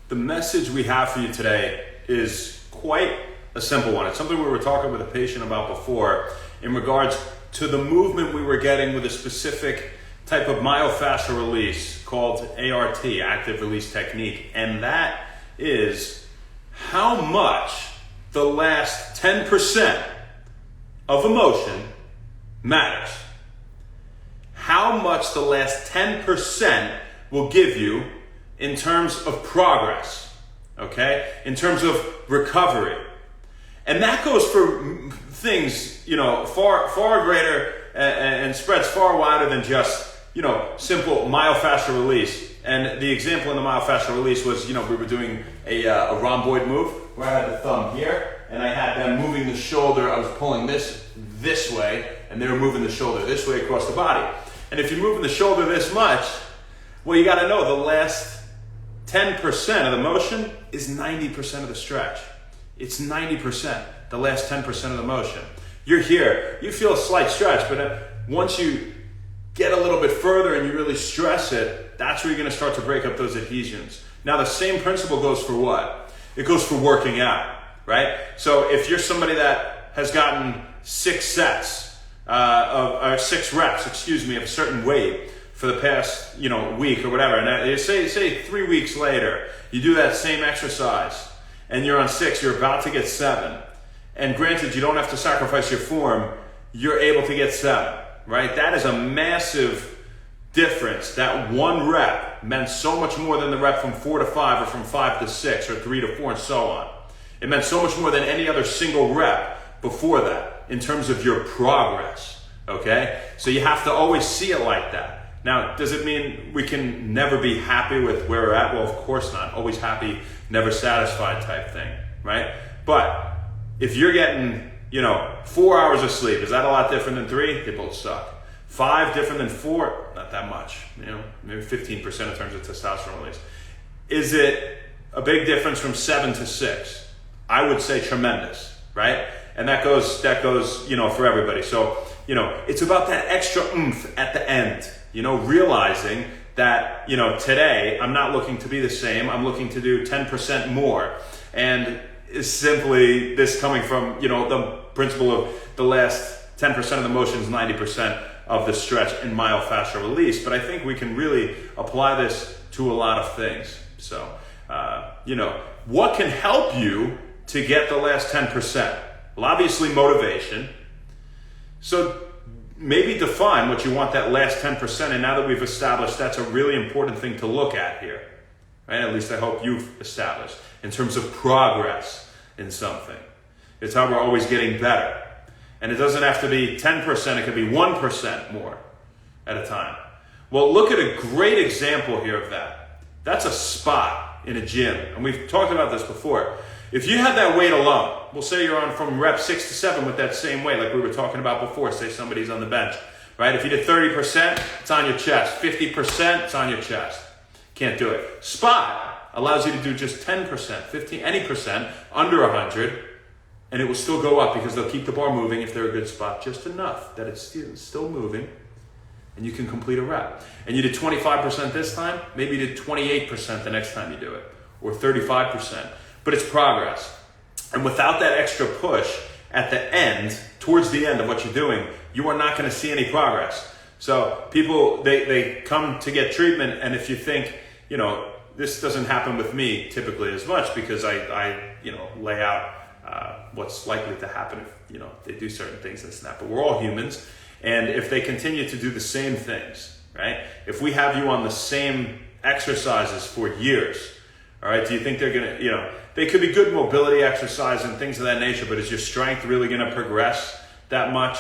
The message we have for you today is quite a simple one. It's something we were talking with a patient about before in regards to the movement we were getting with a specific type of myofascial release called ART, active release technique. And that is how much the last 10% of emotion matters. How much the last 10% will give you in terms of progress, okay? In terms of recovery. And that goes for things, far greater and spreads far wider than just, simple myofascial release. And the example in the myofascial release was, we were doing a rhomboid move where I had the thumb here and I had them moving the shoulder. I was pulling this way and they were moving the shoulder this way across the body. And if you're moving the shoulder this much, well, you got to know the last 10% of the motion is 90% of the stretch. It's 90%, the last 10% of the motion. You're here, you feel a slight stretch, but once you get a little bit further and you really stress it, that's where you're going to start to break up those adhesions. Now, the same principle goes for what? It goes for working out, right? So if you're somebody that has gotten 6 reps, of a certain weight for the past, week or whatever, and say 3 weeks later, you do that same exercise and you're on 6, you're about to get 7. And granted, you don't have to sacrifice your form, you're able to get 7, right? That is a massive difference. That 1 rep meant so much more than the rep from 4 to 5 or from 5 to 6 or 3 to 4 and so on. It meant so much more than any other single rep before that in terms of your progress, okay? So you have to always see it like that. Now, does it mean we can never be happy with where we're at? Well, of course not. Always happy, never satisfied type thing, right? But if you're getting, 4 hours of sleep, is that a lot different than 3? They both suck. 5 different than 4? Not that much. Maybe 15% in terms of testosterone release. Is it a big difference from 7 to 6? I would say tremendous, right? And that goes, for everybody. So, it's about that extra oomph at the end. Realizing that, today I'm not looking to be the same. I'm looking to do 10% more. And is simply this coming from, the principle of the last 10% of the motion is 90% of the stretch in myofascial release. But I think we can really apply this to a lot of things. So, what can help you to get the last 10%? Well, obviously motivation. So maybe define what you want that last 10%. And now that we've established that's a really important thing to look at here, right? At least I hope you've established in terms of progress in something. It's how we're always getting better. And it doesn't have to be 10%, it could be 1% more at a time. Well, look at a great example here of that. That's a spot in a gym. And we've talked about this before. If you had that weight alone, we'll say you're on from rep 6 to 7 with that same weight like we were talking about before. Say somebody's on the bench, right? If you did 30%, it's on your chest. 50%, it's on your chest. Can't do it. Spot allows you to do just 10%, 15, any percent under 100, and it will still go up because they'll keep the bar moving if they're a good spot, just enough that it's still moving, and you can complete a rep. And you did 25% this time, maybe you did 28% the next time you do it, or 35%. But it's progress. And without that extra push at the end, towards the end of what you're doing, you are not going to see any progress. So people, they come to get treatment, and if you think, this doesn't happen with me typically as much because I lay out what's likely to happen if, they do certain things and snap. But we're all humans, and if they continue to do the same things, right? If we have you on the same exercises for years, all right, do you think they're going to, they could be good mobility exercise and things of that nature, but is your strength really going to progress that much?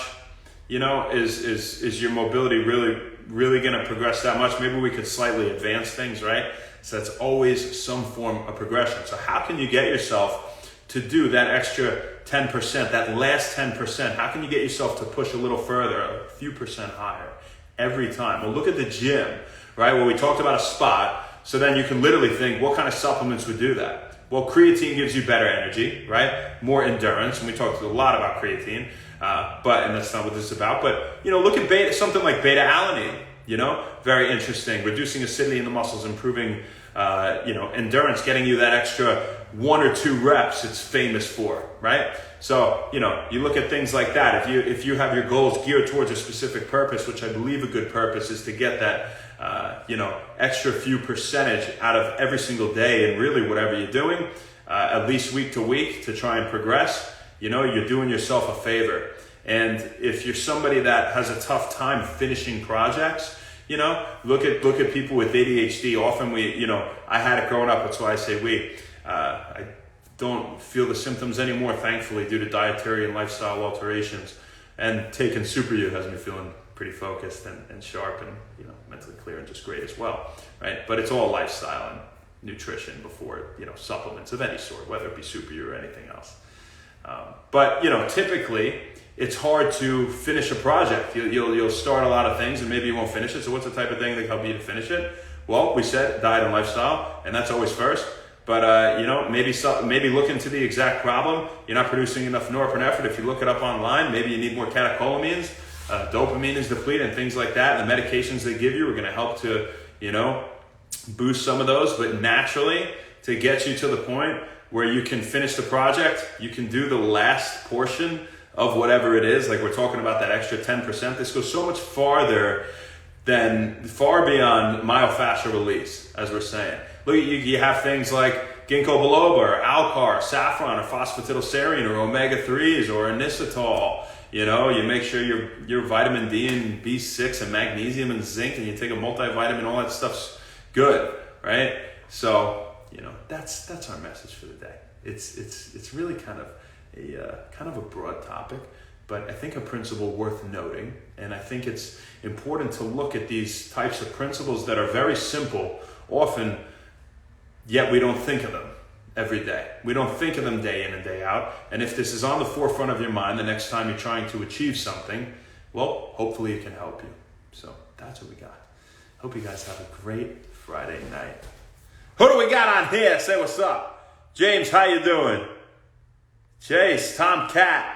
Is your mobility really going to progress that much? Maybe we could slightly advance things, right? So that's always some form of progression. So how can you get yourself to do that extra 10%, that last 10%? How can you get yourself to push a little further, a few percent higher every time? Well, look at the gym, right? Well, we talked about a spot. So then you can literally think, what kind of supplements would do that? Well, creatine gives you better energy, right? More endurance, and we talked a lot about creatine, and that's not what this is about. But, look at something like beta-alanine, very interesting. Reducing acidity in the muscles, improving endurance, getting you that extra 1 or 2 reps it's famous for, right? So, you look at things like that. If you have your goals geared towards a specific purpose, which I believe a good purpose is to get that, extra few percentage out of every single day and really whatever you're doing, at least week to week to try and progress, you're doing yourself a favor. And if you're somebody that has a tough time finishing projects, look at people with ADHD. Often I had it growing up. That's why I say we. I don't feel the symptoms anymore, thankfully, due to dietary and lifestyle alterations. And taking Super U has me feeling pretty focused and sharp and mentally clear and just great as well, right? But it's all lifestyle and nutrition before supplements of any sort, whether it be Super U or anything else. But typically it's hard to finish a project. You'll start a lot of things and maybe you won't finish it. So what's the type of thing that help you to finish it? Well, we said diet and lifestyle, and that's always first. But maybe look into the exact problem. You're not producing enough norepinephrine. If you look it up online, maybe you need more catecholamines. Dopamine is depleted and things like that. And the medications they give you are going to help to boost some of those, but naturally to get you to the point where you can finish the project, you can do the last portion of whatever it is. Like we're talking about that extra 10%. This goes so much far beyond myofascial release, as we're saying. Look, you have things like ginkgo biloba or alcar, saffron or phosphatidylserine or omega-3s or inositol. You make sure your vitamin D and B6 and magnesium and zinc, and you take a multivitamin, all that stuff's good, right? So, that's our message for the day. It's really kind of a broad topic, but I think a principle worth noting, and I think it's important to look at these types of principles that are very simple, often, yet we don't think of them every day. We don't think of them day in and day out, and if this is on the forefront of your mind the next time you're trying to achieve something, well, hopefully it can help you. So that's what we got. Hope you guys have a great Friday night. Who do we got on here? Say what's up. James, how you doing? Chase, Tom Cat,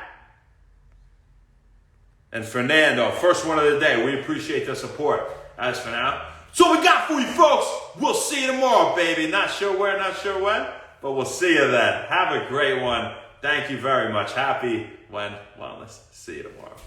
and Fernando. First one of the day. We appreciate the support. As for now, so we got for you folks. We'll see you tomorrow, baby. Not sure where, not sure when, but we'll see you then. Have a great one. Thank you very much. Happy When Wellness. See you tomorrow.